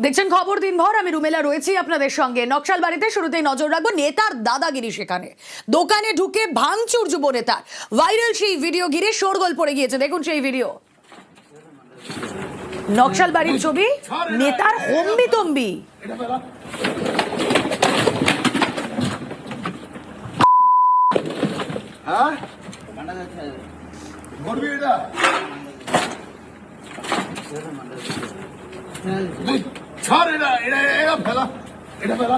দেখছেন খবর দিনভর। আমি রুমেলা রয়েছি আপনাদের সঙ্গে। নকশালবাড়িতে শুরুতেই নজর রাখবো নেতার দাদাগিরি। সেখানে দোকানে ঢুকে ভাঙচুর যুব নেতার। ভাইরাল সেই ভিডিও ঘিরে শোরগোল পড়ে গিয়েছে। দেখুন সেই ভিডিও। নকশালবাড়ির ছবি, নেতার হম্বিতম্বি। হ্যাঁ ছাড় এটা এটা এটা ফেলা এটা ফেলা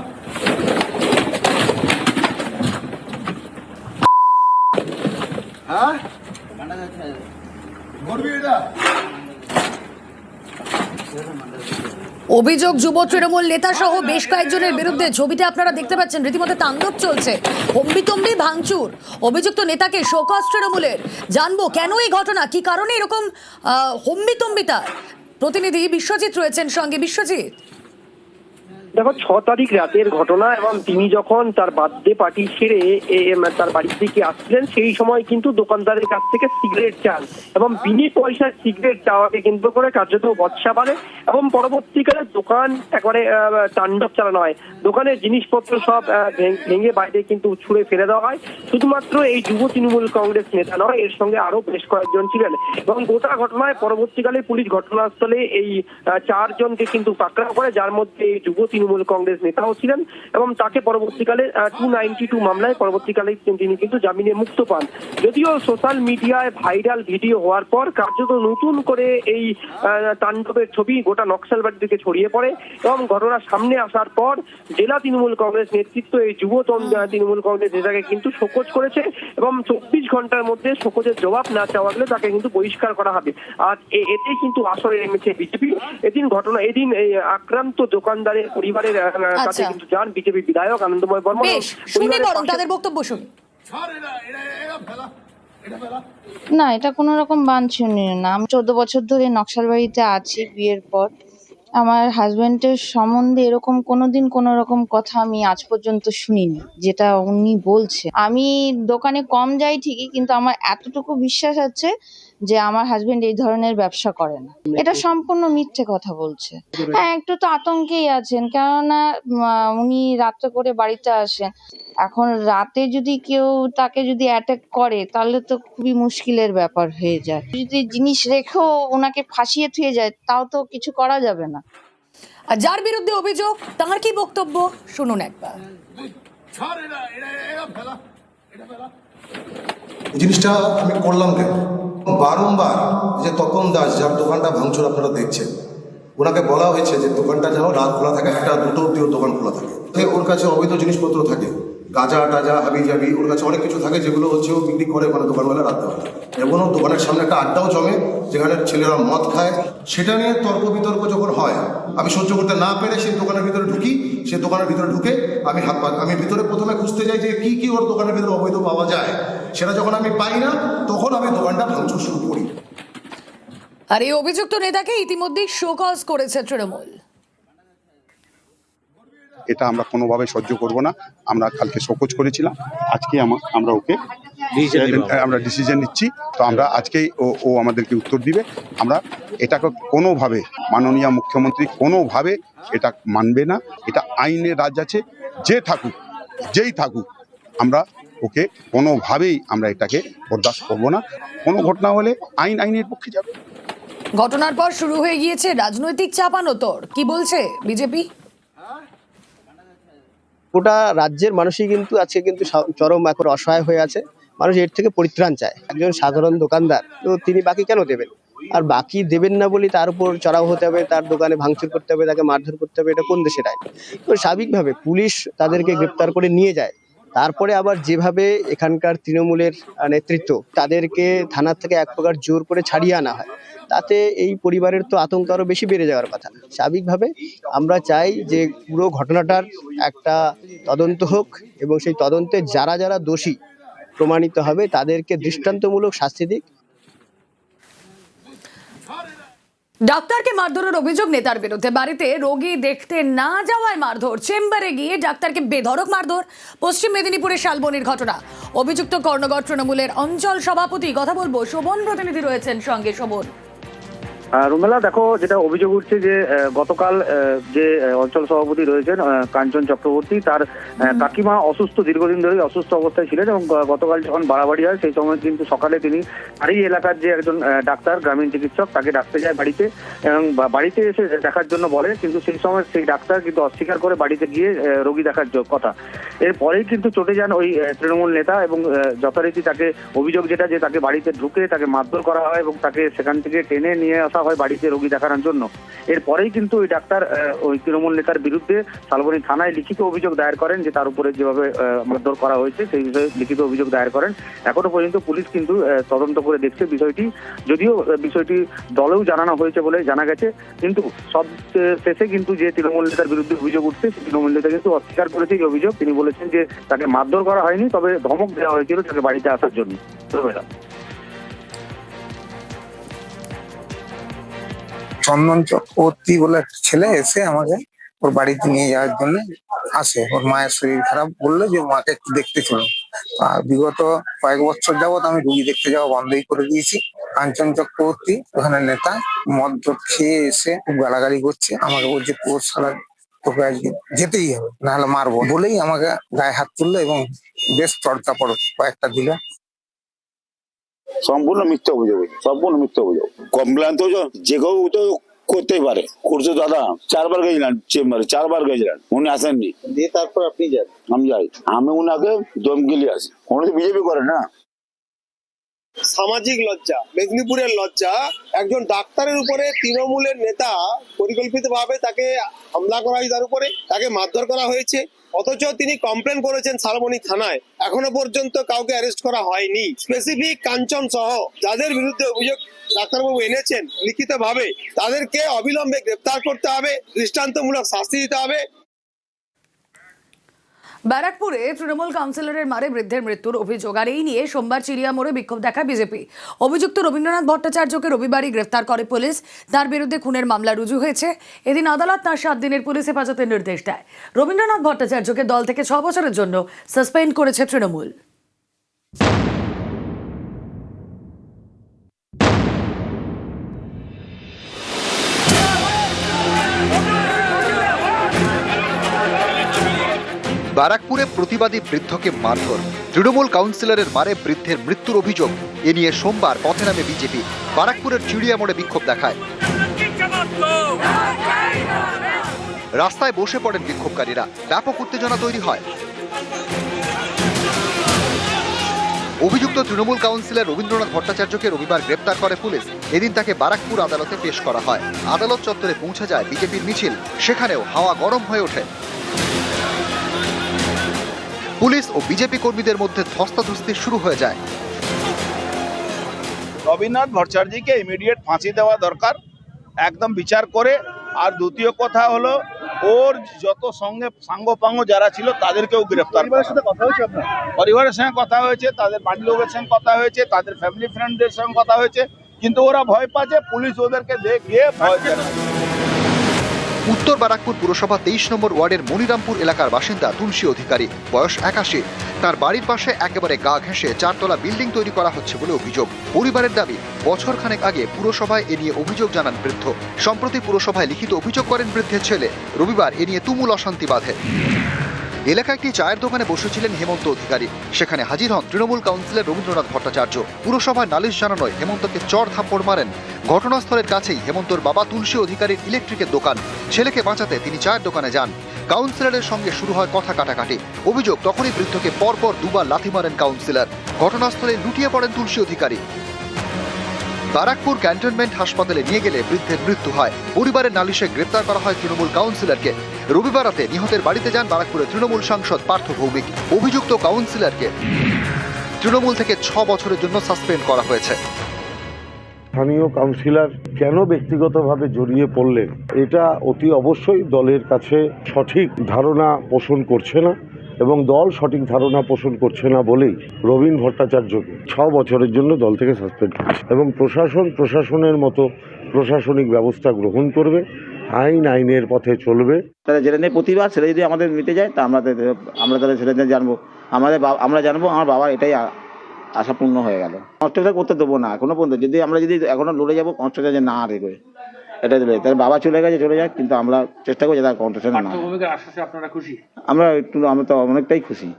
হ্যাঁ করবি এটা। অভিযোগ যুব তৃণমূল নেতা সহ বেশ কয়েকজনের বিরুদ্ধে। ছবিটা আপনারা দেখতে পাচ্ছেন, রীতিমতো তাণ্ডব চলছে, হম্বিতম্বি ভাঙচুর। অভিযুক্ত নেতাকে শোকজ তৃণমূলের। জানবো কেন এই ঘটনা, কি কারণে এরকম হম্বিতম্বিতা। প্রতিনিধি বিশ্বজিৎ রয়েছেন সঙ্গে। বিশ্বজিৎ, দেখো 6 তারিখ রাতের ঘটনা এবং তিনি যখন তার বার্থডে পার্টি সেরে তার বাড়ির দিকে আসছিলেন সেই সময় কিন্তু দোকানদারের কাছ থেকে সিগারেট চান এবং বিনি পয়সার সিগারেট চাওয়াকে কেন্দ্র করে কার্যত বচসা বাড়ে এবং পরবর্তীকালে দোকান একবারে তাণ্ডব চালানো হয়। দোকানের জিনিসপত্র সব ভেঙে বাইরে কিন্তু ছুঁড়ে ফেলে দেওয়া হয়। শুধুমাত্র এই যুব তৃণমূল কংগ্রেস নেতা নয়, এর সঙ্গে আরো বেশ কয়েকজন ছিলেন এবং গোটা ঘটনায় পরবর্তীকালে পুলিশ ঘটনাস্থলে এই 4 জনকে কিন্তু পাকড়াও করে, যার মধ্যে এই যুব তৃণমূল কংগ্রেস নেতাও ছিলেন এবং তাকে পরবর্তীকালে 292 মামলায় পরবর্তীকালে তিনি কিন্তু জামিনে মুক্ত পান। যদিও সোশ্যাল মিডিয়ায় ভাইরাল ভিডিও হওয়ার পর কার্যত নতুন করে এই তাণ্ডবের ছবি গোটা নকশালবাড়ির দিকে ছড়িয়ে পড়ে এবং ঘটনা সামনে আসার পর জেলা তৃণমূল কংগ্রেস নেতৃত্ব এই যুব তৃণমূল কংগ্রেস নেতাকে কিন্তু শোকজ করেছে এবং 24 ঘন্টার মধ্যে শোকজের জবাব না চাওয়া গেলে তাকে কিন্তু বহিষ্কার করা হবে। আর এতেই কিন্তু আসরে নেমেছে বিজেপি। এদিন এই আক্রান্ত দোকানদারের পরিবারের কাছে কিন্তু যান বিজেপি বিধায়ক আনন্দময় বর্মন। শুনি বরং তাদের বক্তব্য শুনি। না, এটা কোনো রকম বাঞ্ছনীয় না। আমি 14 বছর ধরে নকশালবাড়িতে আছি বিয়ের পর। আমার হাজবেন্ডের সম্বন্ধে এরকম কোনোদিন কোনো রকম কথা আমি আজ পর্যন্ত শুনিনি যেটা উনি বলছে। আমি দোকানে কম যাই ঠিকই, কিন্তু আমার এতটুকু বিশ্বাস আছে যে আমার হাজবেন্ড এই ধরনের ব্যবসা করে না। এটা সম্পূর্ণ মিথ্যে কথা বলছে। হ্যাঁ, একটু তো আতঙ্কেই আছেন, কেননা উনি রাত্রে করে বাড়িতে আসেন। এখন রাতে যদি কেউ তাকে যদি অ্যাটাক করে তাহলে তো খুবই মুশকিলের ব্যাপার হয়ে যায়। যদি জিনিস রেখেও ওনাকে ফাঁসিয়ে থুয়ে যায় তাও তো কিছু করা যাবে না। আর যার বিরুদ্ধে অভিযোগ তার কি বক্তব্য শুনুন একবার। জিনিসটা আমি করলাম কেন? বারংবার যে তপন দাস যার দোকানটা ভাঙচুর আপনারা দেখছেন, ওনাকে বলা হয়েছে যে দোকানটা যেন রাত খোলা থাকে, 1-2 অব্দি ওর দোকান খোলা থাকে। ওর কাছে অবৈধ জিনিসপত্র থাকে, গাঁজা টাজা হাবি জাবি, ওর কাছে অনেক কিছু থাকে যেগুলো হচ্ছে ও বিক্রি করে মানে দোকানবেলা রাত্রেবেলা। এবং ওর দোকানের সামনে একটা আড্ডাও জমে যেখানে ছেলেরা মদ খায়। সেটা নিয়ে তর্ক বিতর্ক যখন হয়, আমি সহ্য করতে না পেরে সেই দোকানের ভিতরে ঢুকি। সে দোকানের ভিতরে ঢুকে আমি ভিতরে প্রথমে খুঁজতে যাই যে কি ওর দোকানের ভিতরে অবৈধ পাওয়া যায়। সেটা যখন আমি পাই না তখন আমি দোকানটা ভাঙচুর শুরু করি। আর এই অভিযুক্ত নেতাকে ইতিমধ্যেই শোকজ করেছে তৃণমূল। এটা আমরা কোনোভাবে সহ্য করব না। আমরা কালকে শোকজ করেছিলাম, আজকে আমরা ওকে আমরা ডিসিশন নিচ্ছি। তো আমরা আজকেই ও আমাদেরকে উত্তর দিবে। আমরা এটাকে কোনোভাবে, মাননীয় মুখ্যমন্ত্রী কোনোভাবে এটা মানবে না। এটা আইনের রাজ আছে, যেই থাকুক আমরা ওকে কোনোভাবেই আমরা এটাকে বরদাস্ত করবো না। কোনো ঘটনা হলে আইনের পক্ষে যাবে। ঘটনার পর শুরু হয়ে গিয়েছে রাজনৈতিক চাপানোতর। কি বলছে বিজেপি? গোটা রাজ্যের মানুষই কিন্তু আজকে কিন্তু চরম এখন অসহায় হয়ে আছে। মানুষ এর থেকে পরিত্রাণ চায়। একজন সাধারণ দোকানদার, তো তিনি বাকি কেন দেবেন? আর বাকি দেবেন না বলে তার উপর চড়াও হতে হবে, তার দোকানে ভাঙচুর করতে হবে, তাকে মারধর করতে হবে, এটা কোন দেশের আইন? তো স্বাভাবিকভাবে পুলিশ তাদেরকে গ্রেপ্তার করে নিয়ে যায়। তারপরে আবার যেভাবে এখানকার তৃণমূলের নেতৃত্ব তাদেরকে থানা থেকে এক প্রকার জোর করে ছাড়িয়ে আনা হয়, তাতে এই পরিবারের তো আতঙ্ক আরো বেশি বেড়ে যাওয়ার কথা। স্বাভাবিকভাবে আমরা চাই যে পুরো ঘটনাটার একটা তদন্ত হোক এবং সেই তদন্তে যারা যারা দোষী প্রমাণিত হবে তাদেরকে দৃষ্টান্তমূলক শাস্তি দিক। ডাক্তারকে মারধরের অভিযোগ নেতার বিরুদ্ধে। বাড়িতে রোগী দেখতে না যাওয়ায় মারধর, চেম্বারে গিয়ে ডাক্তারকে বেধড়ক মারধর। পশ্চিম মেদিনীপুরের শালবনির ঘটনা। অভিযুক্ত কর্ণগড় তৃণমূলের অঞ্চল সভাপতি। কথা বলবো, শোভন প্রতিনিধি রয়েছেন সঙ্গে। শোভন, রুমেলা, দেখো, যেটা অভিযোগ উঠছে যে গতকাল যে অঞ্চল সভাপতি রয়েছেন কাঞ্চন চক্রবর্তী, তার কাকিমা অসুস্থ, দীর্ঘদিন ধরে অসুস্থ অবস্থায় ছিলেন এবং গতকাল যখন বাড়াবাড়ি হয় সেই সময় কিন্তু সকালে তিনি তারই এলাকার যে একজন ডাক্তার, গ্রামীণ চিকিৎসক, তাকে ডাকতে যায় বাড়িতে এবং বাড়িতে এসে দেখার জন্য বলে, কিন্তু সেই সময় সেই ডাক্তার কিন্তু অস্বীকার করে বাড়িতে গিয়ে রোগী দেখার কথা। এরপরেই কিন্তু চটে যান ওই তৃণমূল নেতা এবং যথারীতি তাকে অভিযোগ যেটা, যে তাকে বাড়িতে ঢুকে তাকে মারধর করা হয় এবং তাকে সেখান থেকে টেনে নিয়ে আসা হয় বাড়িতে রোগী দেখানোর জন্য। এরপরেই কিন্তু ওই ডাক্তার ওই তৃণমূল নেতার বিরুদ্ধে শালবনী থানায় লিখিত অভিযোগ দায়ের করেন যে তার উপরে যেভাবে মারধর করা হয়েছে সেই বিষয়ে লিখিত অভিযোগ দায়ের করেন। এখনো পর্যন্ত পুলিশ কিন্তু তদন্ত করে দেখছে বিষয়টি, যদিও বিষয়টি দলেও জানানো হয়েছে বলে জানা গেছে, কিন্তু সব শেষে কিন্তু যে তৃণমূল নেতার বিরুদ্ধে অভিযোগ উঠছে সেই তৃণমূল নেতা কিন্তু অস্বীকার করেছে এই অভিযোগ। তিনি বলেছেন যে তাকে মারধর করা হয়নি, তবে ধমক দেওয়া হয়েছিল তাকে বাড়িতে আসার জন্য। চন্দন চক্রবর্তী বলে একটা ছেলে এসে আমাকে ওর বাড়িতে নিয়ে যাওয়ার জন্য আসে। ওর মায়ের শরীর খারাপ, বললো যে মাকে একটু দেখতে চলো। আর বিগত কয়েক বছর যাবৎ আমি রুগী দেখতে যাওয়া বন্ধই করে দিয়েছি। কাঞ্চন চক্রবর্তী ওখানে নেতা মদ খেয়ে এসে খুব গালাগালি করছে, আমাকে বলছে তোর সারা তোকে আজকে যেতেই হবে, নাহলে মারবো বলেই আমাকে গায়ে হাত তুললো এবং বেশ চড়কা পড় কয়েকটা দিল। সম্পূর্ণ মিথ্যা অভিযোগ, সম্পূর্ণ মিথ্যা অভিযোগ। কমপ্লেন তো যে কেউ তো করতেই পারে, করছে দাদা। 4 বার গেছিলেন চেম্বারে, 4 বার গেছিলেন, উনি আসেননি। দিয়ে তারপর আপনি যান? আমি যাই, আমি উনাকে দমকিলি আসি। উনি তো বিজেপি করে না। সামাজিক লজ্জা, মেদিনীপুরের লজ্জা। একজন ডাক্তারের উপরে তৃণমূলের নেতা পরিকল্পিতভাবে তাকে হামলা করা হয়, তার উপরে তাকে মারধর করা হয়েছে, অথচ তিনি কমপ্লেন করেছেন শালবনী থানায়। এখনো পর্যন্ত কাউকে অ্যারেস্ট করা হয়নি। স্পেসিফিক কাঞ্চন সহ যাদের বিরুদ্ধে অভিযোগ ডাক্তারবাবু এনেছেন লিখিতভাবে, তাদেরকে অবিলম্বে গ্রেপ্তার করতে হবে, দৃষ্টান্তমূলক শাস্তি দিতে হবে। ব্যারাকপুরে তৃণমূল কাউন্সিলরের মারে বৃদ্ধের মৃত্যুর অভিযোগ, আর এই নিয়ে সোমবার চিড়িয়া মোড়ে বিক্ষোভ দেখায় বিজেপি। অভিযুক্ত রবীন্দ্রনাথ ভট্টাচার্যকে রবিবারই গ্রেফতার করে পুলিশ। তার বিরুদ্ধে খুনের মামলা রুজু হয়েছে। এদিন আদালত তার 7 দিনের পুলিশ হেফাজতের নির্দেশ দেয়। রবীন্দ্রনাথ ভট্টাচার্যকে দল থেকে 6 বছরের জন্য সাসপেন্ড করেছে তৃণমূল। ব্যারাকপুরে প্রতিবাদী বৃদ্ধকে মারধর, তৃণমূল কাউন্সিলরের মারে বৃদ্ধের মৃত্যুর অভিযোগ। এ নিয়ে সোমবার পথে নামে বিজেপি। ব্যারাকপুরের চিড়িয়া মোড়ে বিক্ষোভ দেখায়। রাস্তায় বসে পড়েন বিক্ষোভকারীরা, ব্যাপক উত্তেজনা তৈরি হয়। অভিযুক্ত তৃণমূল কাউন্সিলর রবীন্দ্রনাথ ভট্টাচার্যকে রবিবার গ্রেপ্তার করে পুলিশ। এদিন তাকে ব্যারাকপুর আদালতে পেশ করা হয়। আদালত চত্বরে পৌঁছে যায় বিজেপির মিছিল, সেখানেও হাওয়া গরম হয়ে ওঠে। পুলিশ ও বিজেপি কর্মীদের মধ্যে ধস্তাধস্তি শুরু হয়ে যায়। রবীন্দ্রনাথ ভট্টাচার্যকে ইমিডিয়েট ফাঁসি দেওয়া দরকার, একদম বিচার করে। আর দ্বিতীয় কথা হলো, ওর যত সঙ্গে সাঙ্গপাঙ্গ যারা ছিল তাদেরকেও গ্রেফতার। পরিবারের সঙ্গে কথা হয়েছে, আপনার পরিবারের সঙ্গে কথা হয়েছে, তাদের বাড়ির লোকের সঙ্গে কথা হয়েছে, তাদের ফ্যামিলি ফ্রেন্ডদের সঙ্গে কথা হয়েছে, কিন্তু ওরা ভয় পাচ্ছে, পুলিশ ওদেরকে দেখিয়ে ভয় দেখায়। উত্তর ব্যারাকপুর পুরসভা 23 নম্বর ওয়ার্ডের মনিরামপুর এলাকার বাসিন্দা তুলসী অধিকারী, বয়স 81। তার বাড়ির পাশে একেবারে গা ঘেঁষে 4 তলা বিল্ডিং তৈরি করা হচ্ছে বলে অভিযোগ। পরিবারের দাবি, বছরখানেক আগে পুরসভায় এ নিয়ে অভিযোগ জানান বৃদ্ধ। সম্প্রতি পুরসভায় লিখিত অভিযোগ করেন বৃদ্ধের ছেলে। রবিবার এ নিয়ে তুমুল অশান্তি বাধে। এলাকায় একটি চায়ের দোকানে বসেছিলেন হেমন্ত অধিকারী। সেখানে হাজির হন তৃণমূল কাউন্সিলর রবীন্দ্রনাথ ভট্টাচার্য। পুরসভায় নালিশ জানানোয় হেমন্তকে চড় থাপ্পড় মারেন। ঘটনাস্থলের কাছেই হেমন্তর বাবা তুলসী অধিকারীর ইলেকট্রিকের দোকান। ছেলেকে বাঁচাতে তিনি চায়ের দোকানে যান। কাউন্সিলরের সঙ্গে শুরু হয় কথা কাটাকাটি। অভিযোগ, তখনই বৃদ্ধকে পরপর 2 বার লাথি মারেন কাউন্সিলর। ঘটনাস্থলে লুটিয়ে পড়েন তুলসী অধিকারী। ব্যারাকপুর ক্যান্টনমেন্ট হাসপাতালে নিয়ে গেলে বৃদ্ধের মৃত্যু হয়। পরিবারের নালিশে গ্রেপ্তার করা হয় তৃণমূল কাউন্সিলরকে। রবিবার রাতে নিহতের বাড়িতে যান ব্যারাকপুরের তৃণমূল সাংসদ পার্থ ভৌমিক। অভিযুক্ত কাউন্সিলরকে তৃণমূল থেকে 6 বছরের জন্য সাসপেন্ড করা হয়েছে। স্থানীয় কাউন্সিলর কেন ব্যক্তিগতভাবে জড়িয়ে পড়লেন, এটা অতি অবশ্যই দলের কাছে সঠিক ধারণা পোষণ করছে না, এবং দল সঠিক ধারণা পোষণ করছে না বলেই রবীন ভট্টাচার্যকে 6 বছরের জন্য দল থেকে সাসপেন্ড করছে। এবং প্রশাসনের মতো প্রশাসনিক ব্যবস্থা গ্রহণ করবে, আইনের পথে চলবে। তারা যেটা নিয়ে প্রতিবাদ, সেটা যদি আমাদের মিটে যায় তা আমরা তাদের সেটা জানবো, আমরা জানবো আমার বাবা এটাই আশাপূর্ণ হয়ে গেল। কনস্ট্রাকচার করতে দেবো না এখনো পর্যন্ত। আমরা যদি এখনো লড়ে যাবো কনস্ট্রাকচার না আরে করে। এটা দিলে তার বাবা চলে গেছে, চলে যাক, কিন্তু আমরা চেষ্টা করছি তার কন্ট্রোশন না। আমরা তো অনেকটাই খুশি।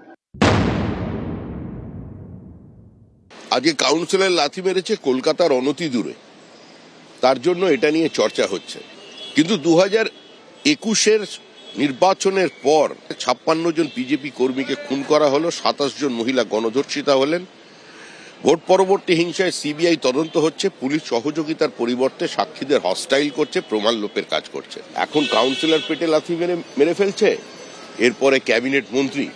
আজকে কাউন্সিলর লাথি মেরেছে কলকাতার অনতি দূরে, তার জন্য এটা নিয়ে চর্চা হচ্ছে। কিন্তু 2021-এর নির্বাচনের পর 56 জন বিজেপি কর্মীকে খুন করা হলো, 27 জন মহিলা গণধর্ষিতা হলেন। ভোট পরবর্তী হিংসায় সিবিআই তদন্ত হচ্ছে, পুলিশ সহযোগিতার পরিবর্তে সাক্ষীদের হস্টাইল করছে, প্রমাণ লোপের কাজ করছে। এখন কাউন্সিলর পেটে লাথি মেরে ফেলছে, এরপরে ক্যাবিনেট মন্ত্রী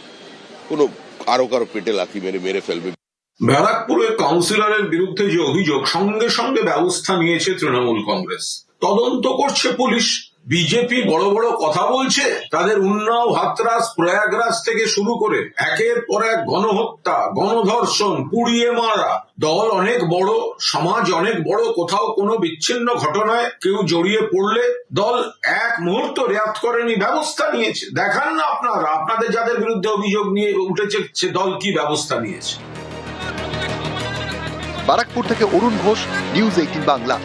কোনো কারো পেটে লাথি মেরে ফেলবে। ব্যারাকপুরের কাউন্সিলরের বিরুদ্ধে যে অভিযোগ, সঙ্গে সঙ্গে ব্যবস্থা নিয়েছে তৃণমূল কংগ্রেস, তদন্ত করছে পুলিশ। বিজেপি বড় বড় কথা বলছে, তাদের উন্নাও, হাতরাস, প্রয়াগরাজ থেকে শুরু করে একের পর এক গণহত্যা, গণধর্ষণ, পুড়িয়ে মারা। দল অনেক বড়, সমাজ অনেক বড়, কোথাও কোনো বিচ্ছিন্ন ঘটনায় কেউ জড়িয়ে পড়লে দল এক মুহূর্ত রেয়াত করেনি, ব্যবস্থা নিয়েছে। দেখান না আপনারা, আপনাদের যাদের বিরুদ্ধে অভিযোগ নিয়ে উঠেছে সে দল কি ব্যবস্থা নিয়েছে। বারাকপুর থেকে অরুণ ঘোষ, নিউজ 18 বাংলা।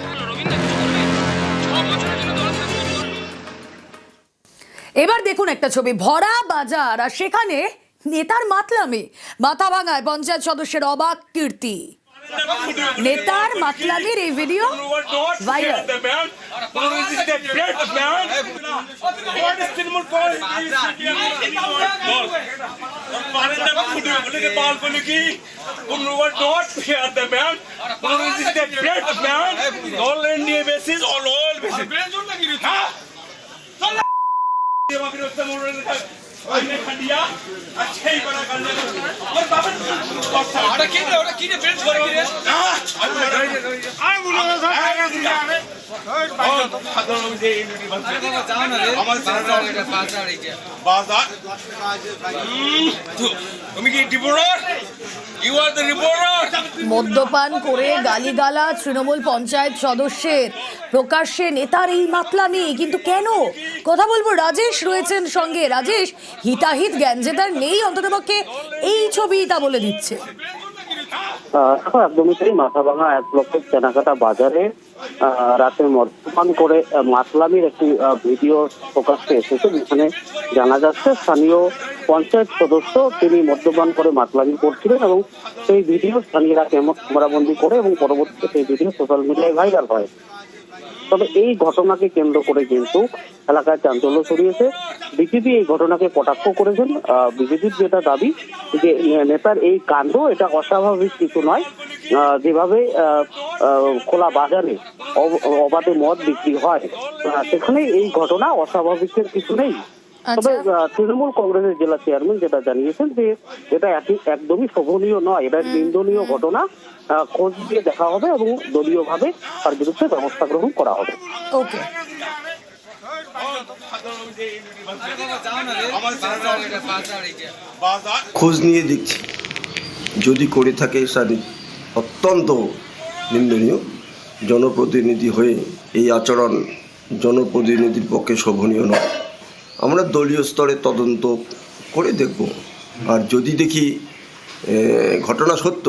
এবার দেখুন একটা ছবি, ভরা বাজার আর সেখানে নেতার মাতলামি। মাথা ভাঙায় পঞ্চায়েত সদস্যের অবাক কীর্তি। নেতার মাতলামির এই ভিডিও ভাইরাল। মদ্যপান করে গালিগালাজ তৃণমূল পঞ্চায়েত সদস্যের, প্রকাশ্যে নেতার এই মাতলামি। কিন্তু কেন? কথা বলবো, রাজেশ রয়েছেন সঙ্গে। রাজেশ, হিতাহিত জ্ঞান যে তার নেই, অন্ততপক্ষে এই ছবি তা বলে দিচ্ছে। একদমই তাই। মাথাভাঙা এক ব্লকের কেনাকাটা বাজারে রাতে মদ্যপান করে মাতলামির একটি ভিডিও প্রকাশ্যে এসেছে, যেখানে জানা যাচ্ছে স্থানীয় পঞ্চায়েত সদস্য তিনি মদ্যপান করে মাতলামি করছিলেন এবং সেই ভিডিও স্থানীয়রা ক্যামেরাবন্দি করে এবং পরবর্তীতে সেই ভিডিও সোশ্যাল মিডিয়ায় ভাইরাল হয়। তবে এই ঘটনাকে কেন্দ্র করে কিন্তু এলাকায় চাঞ্চল্য ছড়িয়েছে। বিজেপি এই ঘটনাকে কটাক্ষ করেছেন। বিজেপির যেটা দাবি যে নেতার এই কাণ্ড এটা অস্বাভাবিক কিছু নয়, যেভাবে খোলা বাজারে অবাধে মদ বিক্রি হয় সেখানে এই ঘটনা অস্বাভাবিকের কিছু নেই। তবে তৃণমূল কংগ্রেসের জেলা চেয়ারম্যান যেটা জানিয়েছেন যে এটা একদমই শোভনীয় নয়, এটা নিন্দনীয় ঘটনা। খোঁজ দিয়ে দেখা হবে এবং দলীয়ভাবে তার বিরুদ্ধে ব্যবস্থা গ্রহণ করা হবে। ওকে, খোঁজ নিয়ে দেখছি, যদি করে থাকে সেটা অত্যন্ত নিন্দনীয়। জনপ্রতিনিধি হয়ে এই আচরণ জনপ্রতিনিধির পক্ষে শোভনীয় নয়। আমরা দলীয় স্তরে তদন্ত করে দেখব, আর যদি দেখি ঘটনা সত্য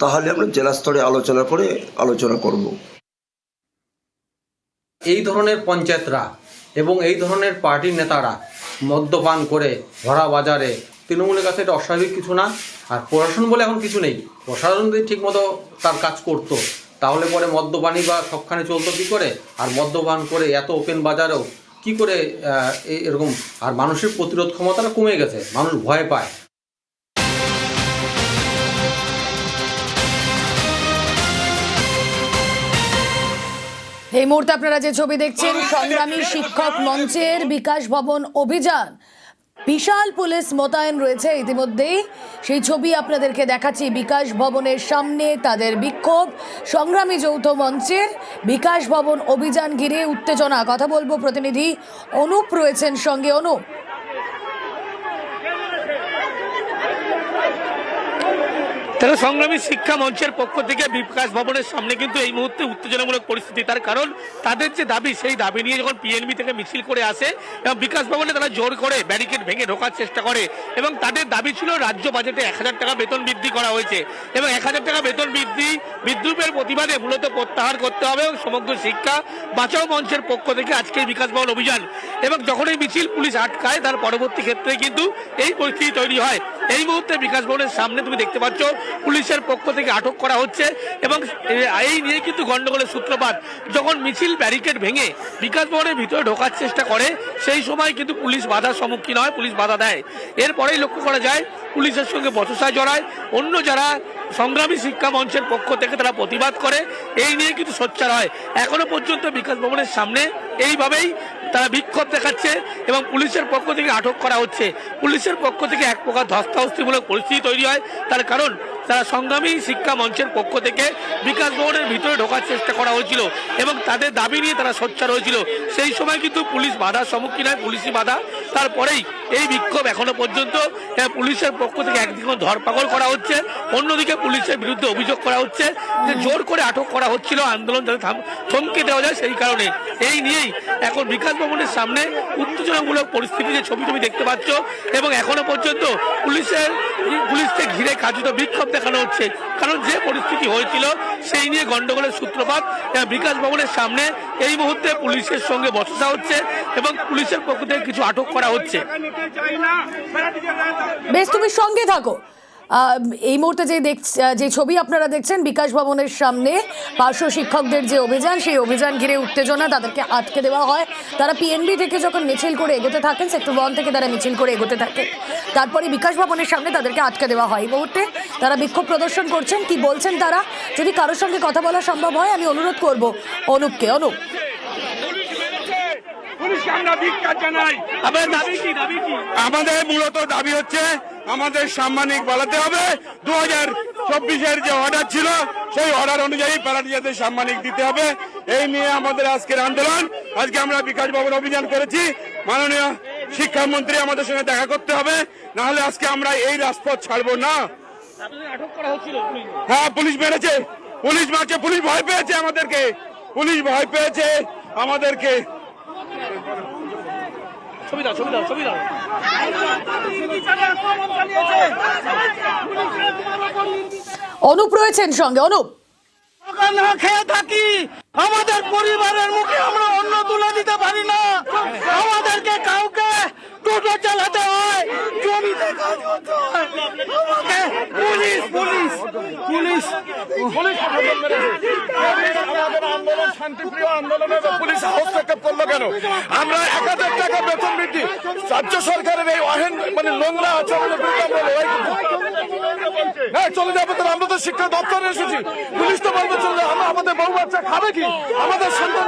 তাহলে আমরা জেলা স্তরে আলোচনা করব। এই ধরনের পঞ্চায়েতরা এবং এই ধরনের পার্টির নেতারা মদ্যপান করে ভরা বাজারে, তৃণমূলের কাছে এটা অস্বাভাবিক কিছু না। আর প্রশাসন বলে এখন কিছু নেই, প্রশাসন যদি ঠিকমতো তার কাজ করতো তাহলে পরে মদ্যপানি বা সবখানে চলতো কী করে? আর মদ্যপান করে এত ওপেন বাজারেও কি করে এরকম? আর মানুষের প্রতিরোধ ক্ষমতাটা কমে গেছে, মানুষ ভয় পায়। এই মুহূর্তে আপনারা যে ছবি দেখছেন, সংগ্রামী শিক্ষক মঞ্চের বিকাশ ভবন অভিযান। বিশাল পুলিশ মোতায়েন রয়েছে ইতিমধ্যেই, সেই ছবি আপনাদেরকে দেখাচ্ছি। বিকাশ ভবনের সামনে তাদের বিক্ষোভ, সংগ্রামী যৌথ মঞ্চের বিকাশ ভবন অভিযান ঘিরে উত্তেজনা। কথা বলবো, প্রতিনিধি অনুপ রয়েছেন সঙ্গে। অনুপ, তারা সংগ্রামী শিক্ষা মঞ্চের পক্ষ থেকে বিকাশ ভবনের সামনে কিন্তু এই মুহূর্তে উত্তেজনামূলক পরিস্থিতি। তার কারণ তাদের যে দাবি, সেই দাবি নিয়ে যখন পিএনবি থেকে মিছিল করে আসে এবং বিকাশ ভবনে তারা জোর করে ব্যারিকেড ভেঙে ঢোকার চেষ্টা করে এবং তাদের দাবি ছিল রাজ্য বাজেটে 1000 টাকা বেতন বৃদ্ধি করা হয়েছে এবং 1000 টাকা বেতন বৃদ্ধি বিদ্রুপের প্রতিবাদে মূলত প্রত্যাহার করতে হবে এবং সমগ্র শিক্ষা বাঁচাও মঞ্চের পক্ষ থেকে আজকে বিকাশ ভবন অভিযান। এবং যখন এই মিছিল পুলিশ আটকায় তার পরবর্তী ক্ষেত্রে কিন্তু এই পরিস্থিতি তৈরি হয়। এই মুহূর্তে বিকাশ ভবনের সামনে তুমি দেখতে পাচ্ছ পুলিশের পক্ষ থেকে আটক করা হচ্ছে এবং এই নিয়ে কিন্তু গন্ডগোলের সূত্রপাত। যখন মিছিল ব্যারিকেড ভেঙে বিকাশ ভবনের ভিতরে ঢোকার চেষ্টা করে সেই সময় কিন্তু পুলিশ বাধার সম্মুখীন হয়, পুলিশ বাধা দেয়। এরপরেই লক্ষ্য করা যায় পুলিশের সঙ্গে বচসায় জড়ায় অন্য যারা সংগ্রামী শিক্ষা মঞ্চের পক্ষ থেকে তারা প্রতিবাদ করে। এই নিয়ে কিন্তু সোচ্চার হয়। এখনো পর্যন্ত বিকাশ ভবনের সামনে এইভাবেই তারা বিক্ষোভ দেখাচ্ছে এবং পুলিশের পক্ষ থেকে আটক করা হচ্ছে। পুলিশের পক্ষ থেকে এক প্রকার ধস্তাধস্তিমূলক পরিস্থিতি তৈরি হয়। তার কারণ তারা সংগ্রামী শিক্ষা মঞ্চের পক্ষ থেকে বিকাশ ভবনের ভিতরে ঢোকার চেষ্টা করা হয়েছিল এবং তাদের দাবি নিয়ে তারা সোচ্চার হয়েছিল। সেই সময় কিন্তু পুলিশ বাধার সম্মুখীন হয়, পুলিশি বাধা। তারপরেই এই বিক্ষোভ এখনো পর্যন্ত পুলিশের পক্ষ থেকে একদিকে ধরপাকড় করা হচ্ছে, অন্যদিকে পুলিশের বিরুদ্ধে অভিযোগ করা হচ্ছে যে জোর করে আটক করা হচ্ছিল, আন্দোলন যাতে থমকে দেওয়া যায় সেই কারণে। এই নিয়েই এখন বিকাশ ভবনের সামনে উত্তেজনামূলক পরিস্থিতি যে ছবি তুমি দেখতে পাচ্ছ এবং এখনো পর্যন্ত পুলিশকে ঘিরে কার্যত বিক্ষোভ দেখানো হচ্ছে। কারণ যে পরিস্থিতি হয়েছিল সেই নিয়ে গন্ডগোলের সূত্রপাত। বিকাশ ভবনের সামনে এই মুহূর্তে পুলিশের সঙ্গে বচসা হচ্ছে এবং পুলিশের পক্ষ থেকে কিছু আটক করা হচ্ছে। বেশ, তুমি সঙ্গে থাকো। এই মুহূর্তে যে ছবি আপনারা দেখছেন বিকাশ ভবনের সামনে পার্শ্ব শিক্ষকদের যে অভিযান, সেই অভিযান ঘিরে উত্তেজনা, তাদেরকে আটকে দেওয়া হয়। তারা পিএনবি থেকে যখন মিছিল করে এগোতে থাকেন, সেক্টর 1 থেকে তারা মিছিল করে এগোতে থাকেন, তারপরে বিকাশ ভবনের সামনে তাদেরকে আটকে দেওয়া হয়। এই মুহূর্তে তারা বিক্ষোভ প্রদর্শন করছেন। কি বলছেন তারা, যদি কারোর সঙ্গে কথা বলা সম্ভব হয় আমি অনুরোধ করব অনুপকে। অনুপ, আমাদের মূলত দাবি হচ্ছে আমাদের সাম্মানিক বাড়াতে হবে। 2024-এর যে অর্ডার ছিল সেই অর্ডার অনুযায়ী প্যারাটিচারদের সাম্মানিক দিতে হবে। এই নিয়ে আমাদের আজকের আন্দোলন। আজকে আমরা বিকাশ ভবন অভিযান করেছি। মাননীয় শিক্ষামন্ত্রী আমাদের সঙ্গে দেখা করতে হবে, না হলে আজকে আমরা এই রাজপথ ছাড়বো না। হ্যাঁ, পুলিশ মেরেছে, পুলিশ মারছে, পুলিশ ভয় পেয়েছে আমাদেরকে, পুলিশ ভয় পেয়েছে আমাদেরকে। অনুপ রয়েছেন সঙ্গে। অনুপ, না খেয়ে থাকি, আমাদের পরিবারের মুখে আমরা অন্ন তুলে দিতে পারি না। আমাদেরকে কাউকে টোটো চালাতে হয়, জমিতে কাজ করতে হয়। আমাকে পুলিশ পুলিশ পুলিশ আমাদের আন্দোলন শান্তিপ্রিয় আন্দোলনে পুলিশ হস্তক্ষেপ করলো কেন? আমরা 1000 টাকা বেতন বৃদ্ধি, রাজ্য সরকারের এই নোংরা আচরণের বিরুদ্ধে আমরা লড়াই করছি। হ্যাঁ, চলে যাবে তো, আমরা তো শিক্ষা দপ্তরে এসেছি, পুলিশ তো বলবে চলে যাবে। আমরা আমাদের বউ বাচ্চা খাবে কি? আমাদের সন্তান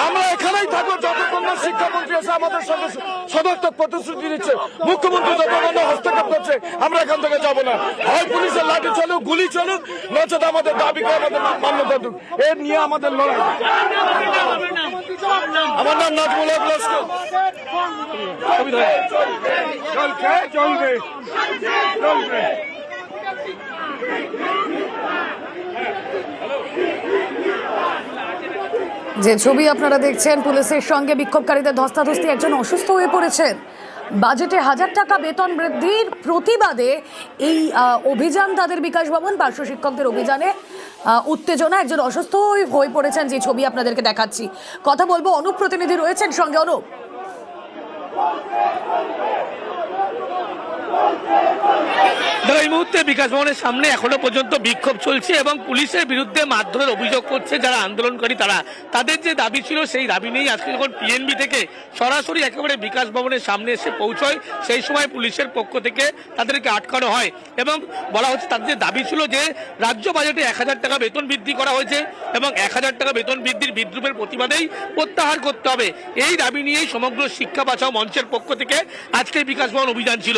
আমরা এখানেই থাকবো যতক্ষণ না শিক্ষামন্ত্রী এসে আমাদের সঙ্গে সদর্থক প্রতিশ্রুতি দিচ্ছে। মুখ্যমন্ত্রী যতক্ষণ না হস্তক্ষেপ করছে আমরা এখান থেকে যাবো না। হয় পুলিশের লাঠি চলুক, গুলি চলুক, নচেত আমাদের দাবিকে আমাদের মান্যতা দিক। এর নিয়ে আমাদের লড়াই। আমার নাম নাজমুল হক লস্কর। চলবে চলবে চলবে। যে ছবি আপনারা দেখছেন, পুলিশের সঙ্গে বিক্ষোভকারীদের ধস্তাধস্তি। একজন অসুস্থ হয়ে পড়েছেন। বাজেটে 1000 টাকা বেতন বৃদ্ধির প্রতিবাদে এই অভিযান তাদের বিকাশ ভবন, পার্শ্ব শিক্ষকদের অভিযানে উত্তেজনা। একজন অসুস্থ হয়ে পড়েছেন, যে ছবি আপনাদেরকে দেখাচ্ছি। কথা বলবো, অনুপ প্রতিনিধি রয়েছেন সঙ্গে। অনুপ, এই মুহূর্তে বিকাশ ভবনের সামনে এখনো পর্যন্ত বিক্ষোভ চলছে এবং পুলিশের বিরুদ্ধে মারধরের অভিযোগ করছে যারা আন্দোলনকারী। তাদের যে দাবি ছিল সেই দাবি নিয়েই আজকে যখন পিএনবি থেকে সরাসরি একেবারে বিকাশ ভবনের সামনে এসে পৌঁছয়, সেই সময় পুলিশের পক্ষ থেকে তাদেরকে আটকানো হয় এবং বলা হচ্ছে তাদের যে দাবি ছিল যে রাজ্য বাজেটে 1000 টাকা বেতন বৃদ্ধি করা হয়েছে এবং 1000 টাকা বেতন বৃদ্ধির বিদ্রুপের প্রতিবাদেই প্রত্যাহার করতে হবে। এই দাবি নিয়েই সমগ্র শিক্ষা বাঁচাও মঞ্চের পক্ষ থেকে আজকে বিকাশ ভবন অভিযান ছিল।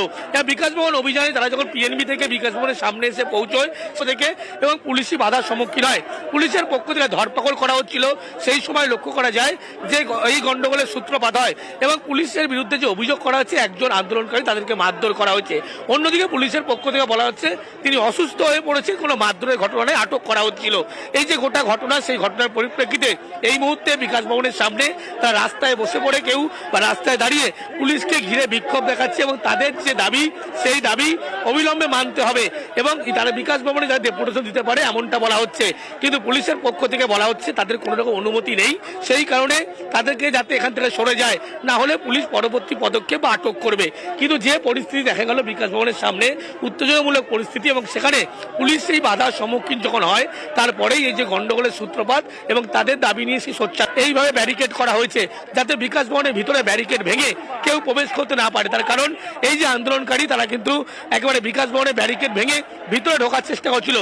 বিকাশ ভবন অভিযানে তারা যখন পিএনবি থেকে বিকাশ ভবনের সামনে এসে পৌঁছয় থেকে এবং পুলিশি বাধার সম্মুখীন হয়, পুলিশের পক্ষ থেকে ধরপাকড় করা হচ্ছিল। সেই সময় লক্ষ্য করা যায় যে এই গন্ডগোলের সূত্রপাত হয় এবং পুলিশের বিরুদ্ধে যে অভিযোগ করা হচ্ছে একজন আন্দোলনকারী তাদেরকে মারধর করা হয়েছে। অন্যদিকে পুলিশের পক্ষ থেকে বলা হচ্ছে তিনি অসুস্থ হয়ে পড়েছেন, কোনো মারধরের ঘটনায় আটক করা হচ্ছিল। এই যে গোটা ঘটনা, সেই ঘটনার পরিপ্রেক্ষিতে এই মুহূর্তে বিকাশ ভবনের সামনে তারা রাস্তায় বসে পড়ে কেউ বা রাস্তায় দাঁড়িয়ে পুলিশকে ঘিরে বিক্ষোভ দেখাচ্ছে এবং তাদের যে দাবি সেই দাবি অবিলম্বে মানতে হবে এবং তারা বিকাশ ভবনে যাতে ডেপুটেশন দিতে পারে এমনটা বলা হচ্ছে। কিন্তু পুলিশের পক্ষ থেকে বলা হচ্ছে তাদের কোনো রকম অনুমতি নেই, সেই কারণে তাদেরকে যাতে এখান থেকে সরে যায়, না হলে পুলিশ পরবর্তী পদক্ষেপ বা আটক করবে। কিন্তু যে পরিস্থিতি দেখা গেল বিকাশ ভবনের সামনে, উত্তেজনামূলক পরিস্থিতি এবং সেখানে পুলিশ সেই বাধার সম্মুখীন যখন হয় তারপরেই এই যে গন্ডগোলের সূত্রপাত এবং তাদের দাবি নিয়ে সেই সোচ্চার এইভাবে ব্যারিকেড করা হয়েছে যাতে বিকাশ ভবনের ভিতরে ব্যারিকেড ভেঙে কেউ প্রবেশ করতে না পারে। তার কারণ এই যে আন্দোলনকারী তারা কিন্তু একেবারে বিকাশ ভবনের ব্যারিকেড ভেঙে ভিতরে ঢোকার চেষ্টা করছিল।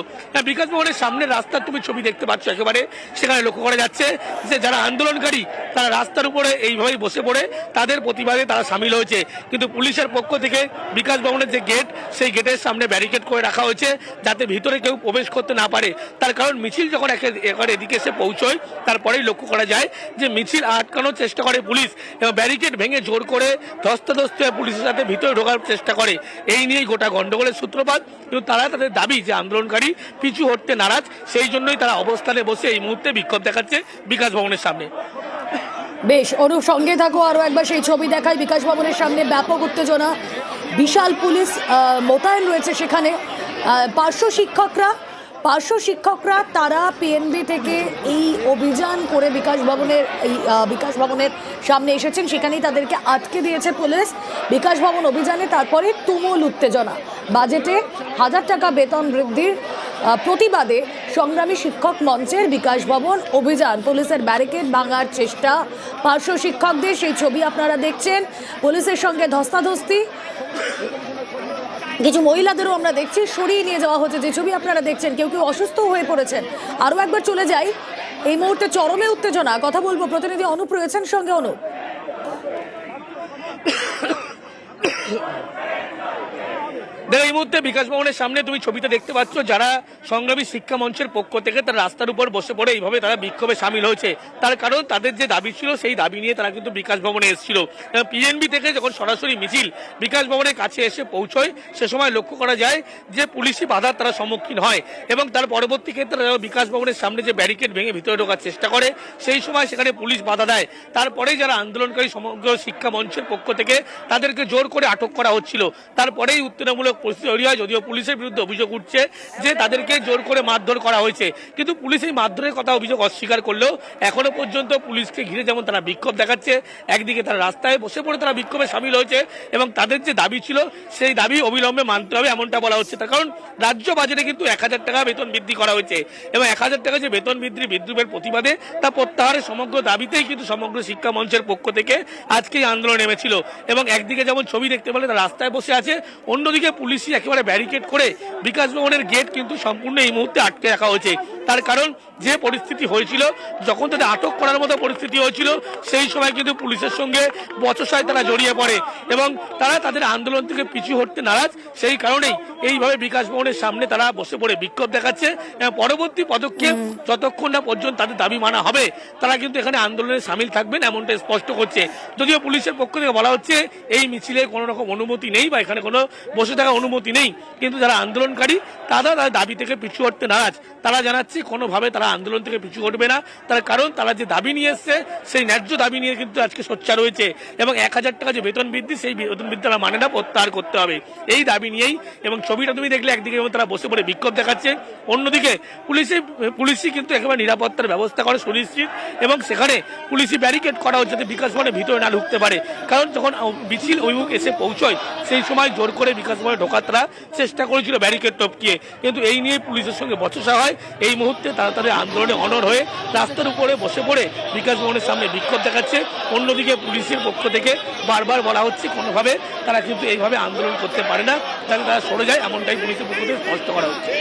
বিকাশ ভবনের সামনের রাস্তার তুমি ছবি দেখতে পাচ্ছ, একেবারে সেখানে লক্ষ্য করা যাচ্ছে যে যারা আন্দোলনকারী তারা রাস্তার উপরে এইভাবেই বসে পড়ে তাদের প্রতিবাদে তারা সামিল হয়েছে। কিন্তু পুলিশের পক্ষ থেকে বিকাশ ভবনের যে গেট, সেই গেটের সামনে ব্যারিকেড করে রাখা হয়েছে যাতে ভিতরে কেউ প্রবেশ করতে না পারে। তার কারণ মিছিল যখন এদিকে এসে পৌঁছয় তারপরেই লক্ষ্য করা যায় যে মিছিল আটকানোর চেষ্টা করে পুলিশ এবং ব্যারিকেড ভেঙে জোর করে ধস্তাধস্তি পুলিশের সাথে ভিতরে ঢোকার চেষ্টা করে। এই নিয়েই গোটা গন্ডগোলের সূত্রপাত। কিন্তু তারা তাদের দাবি যে আন্দোলনকারী পিছু হটতে নারাজ, সেই জন্যই তারা অবস্থানে বসে এই মুহূর্তে বিক্ষোভ দেখাচ্ছে বিকাশ ভবনের সামনে। বেশ, অনুপ সঙ্গে থাকো, আরো একবার সেই ছবি দেখায়। বিকাশ ভবনের সামনে ব্যাপক উত্তেজনা, বিশাল পুলিশ মোতায়েন রয়েছে সেখানে। পার্শ্ব শিক্ষকরা তারা পিএনবি থেকে এই অভিযান করে বিকাশ ভবনের সামনে এসেছেন, সেখানেই তাদেরকে আটকে দিয়েছে পুলিশ। বিকাশ ভবন অভিযানে তারপরে তুমুল উত্তেজনা, বাজেটে 1000 টাকা বেতন বৃদ্ধির প্রতিবাদে সংগ্রামী শিক্ষক মঞ্চের বিকাশ ভবন অভিযান, পুলিশের ব্যারিকেড ভাঙার চেষ্টা পার্শ্ব শিক্ষকদের, সেই ছবি আপনারা দেখছেন। পুলিশের সঙ্গে ধস্তাধস্তি, কিছু মহিলাদেরও আমরা দেখছি সরিয়ে নিয়ে যাওয়া হচ্ছে, যে ছবি আপনারা দেখছেন। কেউ কেউ অসুস্থ হয়ে পড়েছেন। আরও একবার চলে যাই, এই মুহূর্তে চরমে উত্তেজনা। কথা বলবো প্রতিনিধি অনুপ রয়েছেন সঙ্গে। অনুপ, এই মুহূর্তে বিকাশ ভবনের সামনে তুমি ছবিতে দেখতে পাচ্ছ যারা সংগ্রামী শিক্ষা মঞ্চের পক্ষ থেকে তারা রাস্তার উপর বসে পড়ে এইভাবে তারা বিক্ষোভে সামিল হয়েছে। তার কারণ তাদের যে দাবি ছিল সেই দাবি নিয়ে তারা কিন্তু বিকাশ ভবনে এসেছিল। পিএনবি থেকে যখন সরাসরি মিছিল বিকাশ ভবনের কাছে এসে পৌঁছয় সে সময় লক্ষ্য করা যায় যে পুলিশি বাধার তারা সম্মুখীন হয় এবং তার পরবর্তী ক্ষেত্রে বিকাশ ভবনের সামনে যে ব্যারিকেড ভেঙে ভিতরে ঢোকার চেষ্টা করে, সেই সময় সেখানে পুলিশ বাধা দেয়। তারপরেই যারা আন্দোলনকারী সমগ্র শিক্ষা মঞ্চের পক্ষ থেকে তাদেরকে জোর করে আটক করা হচ্ছিল। তারপরেই উত্তেজনামূলক পরিস্থিতি তৈরি হয়, যদিও পুলিশের বিরুদ্ধে অভিযোগ উঠছে যে তাদেরকে জোর করে মারধর করা হয়েছে। কিন্তু পুলিশ এই মারধরের কথা অভিযোগ অস্বীকার করলেও এখনো পর্যন্ত পুলিশকে ঘিরে যেমন তারা বিক্ষোভ দেখাচ্ছে, একদিকে তারা রাস্তায় বসে পড়ে তারা বিক্ষোভে সামিল হয়েছে এবং তাদের যে দাবি ছিল সেই দাবি অবিলম্বে মানতে হবে এমনটা বলা হচ্ছে। তার কারণ রাজ্য বাজেটে কিন্তু 1000 টাকা বেতন বৃদ্ধি করা হয়েছে এবং 1000 টাকা যে বেতন বৃদ্ধির প্রতিবাদে তা প্রত্যাহারের সমগ্র দাবিতেই কিন্তু সমগ্র শিক্ষা মঞ্চের পক্ষ থেকে আজকে আন্দোলন নেমেছিল। এবং একদিকে যেমন ছবি দেখতে পেলে তারা রাস্তায় বসে আছে, অন্যদিকে পুলিশই একেবারে ব্যারিকেড করে বিকাশ ভবনের গেট কিন্তু সম্পূর্ণ এই মুহূর্তে আটকে রাখা হয়েছে। তার কারণ যে পরিস্থিতি হয়েছিল, যখন তাদের আটক করার মতো পরিস্থিতি হয়েছিল সেই সময় কিন্তু পুলিশের সঙ্গে বচসায় তারা জড়িয়ে পড়ে এবং তারা তাদের আন্দোলন থেকে পিছু হটতে নারাজ। সেই কারণেই এইভাবে বিকাশ ভবনের সামনে তারা বসে পড়ে বিক্ষোভ দেখাচ্ছে এবং পরবর্তী পদক্ষেপ যতক্ষণ না পর্যন্ত তাদের দাবি মানা হবে তারা কিন্তু এখানে আন্দোলনে সামিল থাকবেন এমনটা স্পষ্ট করছে। যদিও পুলিশের পক্ষ থেকে বলা হচ্ছে এই মিছিলে কোনো রকম অনুমতি নেই বা এখানে কোনো বসে থাকার অনুমতি নেই, কিন্তু যারা আন্দোলনকারী তারা তাদের দাবি থেকে পিছু হটতে নারাজ। তারা জানাচ্ছে কোনোভাবে তারা আন্দোলন থেকে পিছু হটবে না, তার কারণ তারা যে দাবি নিয়ে এসছে সেই ন্যায্য দাবি নিয়ে কিন্তু আজকে সোচ্চার রয়েছে এবং 1000 টাকা যে বেতন বৃদ্ধি সেই বেতন বৃদ্ধি তারা মানে না, প্রত্যাহার করতে হবে এই দাবি নিয়েই। এবং ছবিটা তুমি দেখলে একদিকে তারা বসে পড়ে বিক্ষোভ দেখাচ্ছে, অন্যদিকে পুলিশই কিন্তু একেবারে নিরাপত্তার ব্যবস্থা করে সুনিশ্চিত এবং সেখানে পুলিশি ব্যারিকেড করা হচ্ছে যাতে বিকাশ ভবনের ভিতরে না ঢুকতে পারে। কারণ যখন মিছিল অভিমুখ এসে পৌঁছয় সেই সময় জোর করে বিকাশ ভবনে ঢোকার তারা চেষ্টা করেছিল ব্যারিকেড টপকিয়ে, কিন্তু এই নিয়ে পুলিশের সঙ্গে বচসা হয়। এই মুহূর্তে তারা তাদের আন্দোলনে অনড় হয়ে রাস্তার উপরে বসে পড়ে বিকাশ ভবনের সামনে বিক্ষোভ দেখাচ্ছে। অন্যদিকে পুলিশের পক্ষ থেকে বারবার বলা হচ্ছে কোনোভাবে তারা কিন্তু এইভাবে আন্দোলন করতে পারে না, যাতে তারা সরে যায় এমনটাই পুলিশের পক্ষ থেকে স্পষ্ট করা হচ্ছে।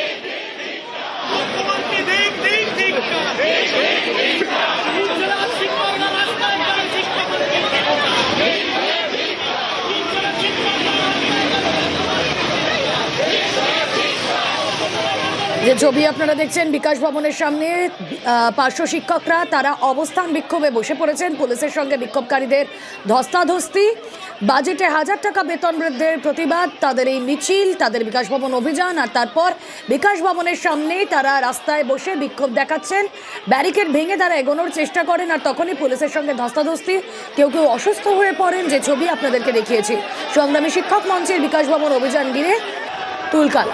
যে ছবি আপনারা দেখছেন বিকাশ ভবনের সামনে পার্শ্ব শিক্ষকরা তারা অবস্থান বিক্ষোভে বসে পড়েছেন। পুলিশের সঙ্গে বিক্ষোভকারীদের ধস্তাধস্তি। বাজেটে 1000 টাকা বেতন বৃদ্ধির প্রতিবাদ, তাদের এই মিছিল, তাদের বিকাশ ভবন অভিযান, আর তারপর বিকাশ ভবনের সামনেই তারা রাস্তায় বসে বিক্ষোভ দেখাচ্ছেন। ব্যারিকেড ভেঙে তারা এগোনোর চেষ্টা করেন, আর তখনই পুলিশের সঙ্গে ধস্তাধস্তি। কেউ কেউ অসুস্থ হয়ে পড়েন, যে ছবি আপনাদেরকে দেখিয়েছি। সংগ্রামী শিক্ষক মঞ্চের বিকাশ ভবন অভিযান ঘিরে তুলকাল।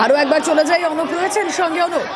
আরো একবার চলে যাই, অনুপ রয়েছেন সঙ্গে। অনুপ,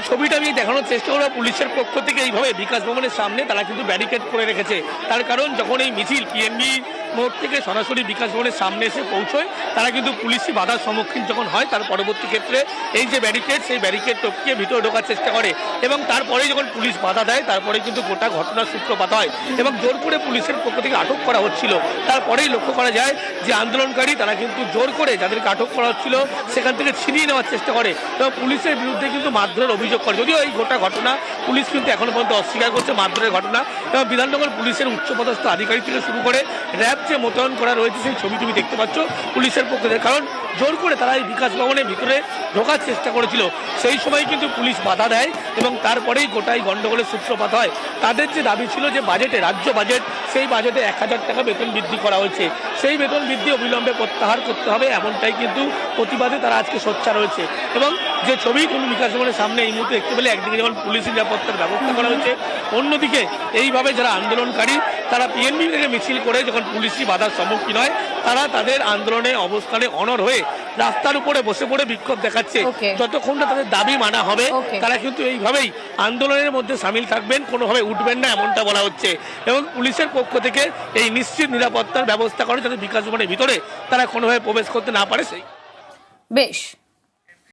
ছবিটা আমি দেখানোর চেষ্টা করবো। পুলিশের পক্ষ থেকে এইভাবে বিকাশ ভবনের সামনে তারা কিন্তু ব্যারিকেড করে রেখেছে। তার কারণ যখন এই মিছিল পিএনবি মোড় থেকে সরাসরি বিকাশ ভবনের সামনে এসে পৌঁছয়, তারা কিন্তু পুলিশি বাধার সম্মুখীন যখন হয়, তার পরবর্তী ক্ষেত্রে এই যে ব্যারিকেড, সেই ব্যারিকেড টপকিয়ে ভিতরে ঢোকার চেষ্টা করে এবং তারপরে যখন পুলিশ বাধা দেয়, তারপরে কিন্তু গোটা ঘটনার সূত্রপাত হয় এবং জোর করে পুলিশের পক্ষ থেকে আটক করা হচ্ছিল। তারপরেই লক্ষ্য করা যায় যে আন্দোলনকারী তারা কিন্তু জোর করে যাদেরকে আটক করা হচ্ছিল সেখান থেকে ছিনিয়ে নেওয়ার চেষ্টা করে এবং পুলিশের বিরুদ্ধে কিন্তু মারধরের অভিযোগ করে। যদিও এই গোটা ঘটনা পুলিশ কিন্তু এখনো পর্যন্ত অস্বীকার করছে মারধরের ঘটনা, এবং বিধাননগর পুলিশের উচ্চপদস্থ আধিকারিক থেকে শুরু করে র্যাব যে মোতায়েন করা রয়েছে সেই ছবি তুমি দেখতে পাচ্ছ পুলিশের পক্ষ থেকে। কারণ জোর করে তারা এই বিকাশ ভবনের ভিতরে ঢোকার চেষ্টা করেছিল, সেই সময় কিন্তু পুলিশ বাধা দেয় এবং তারপরেই গোটাই গন্ডগোলের সূত্রপাত হয়। তাদের যে দাবি ছিল যে বাজেটে, রাজ্য বাজেট, সেই বাজেটে 1000 টাকা বেতন বৃদ্ধি করা হয়েছে, সেই বেতন বৃদ্ধি অবিলম্বে প্রত্যাহার করতে হবে, এমনটাই কিন্তু প্রতিবাদে তারা আজকে সোচ্চার হয়েছে। এবং যে ছবি তুমি বিকাশ ভবনের সামনে এই মুহূর্তে দেখতে পেলে, একদিকে যেমন পুলিশি নিরাপত্তার ব্যবস্থা করা হয়েছে, অন্যদিকে এইভাবে যারা আন্দোলনকারী তারা পিএনবি থেকে মিছিল করে যখন পুলিশি বাধার সম্মুখীন হয়, তারা তাদের আন্দোলনে অবস্থানে অনড় হয়ে রাস্তার উপরে বসে পড়ে বিক্ষোভ দেখাচ্ছে। যতক্ষণ না তাদের দাবি মানা হবে, তারা কিন্তু এইভাবেই আন্দোলনের মধ্যে সামিল থাকবেন, কোনোভাবে উঠবেন না, এমনটা বলা হচ্ছে। এবং পুলিশের পক্ষ থেকে এই নিশ্চিত নিরাপত্তার ব্যবস্থা করে যাতে বিকাশ ভবনের ভিতরে তারা কোনোভাবে প্রবেশ করতে না পারে। সেই বেশ।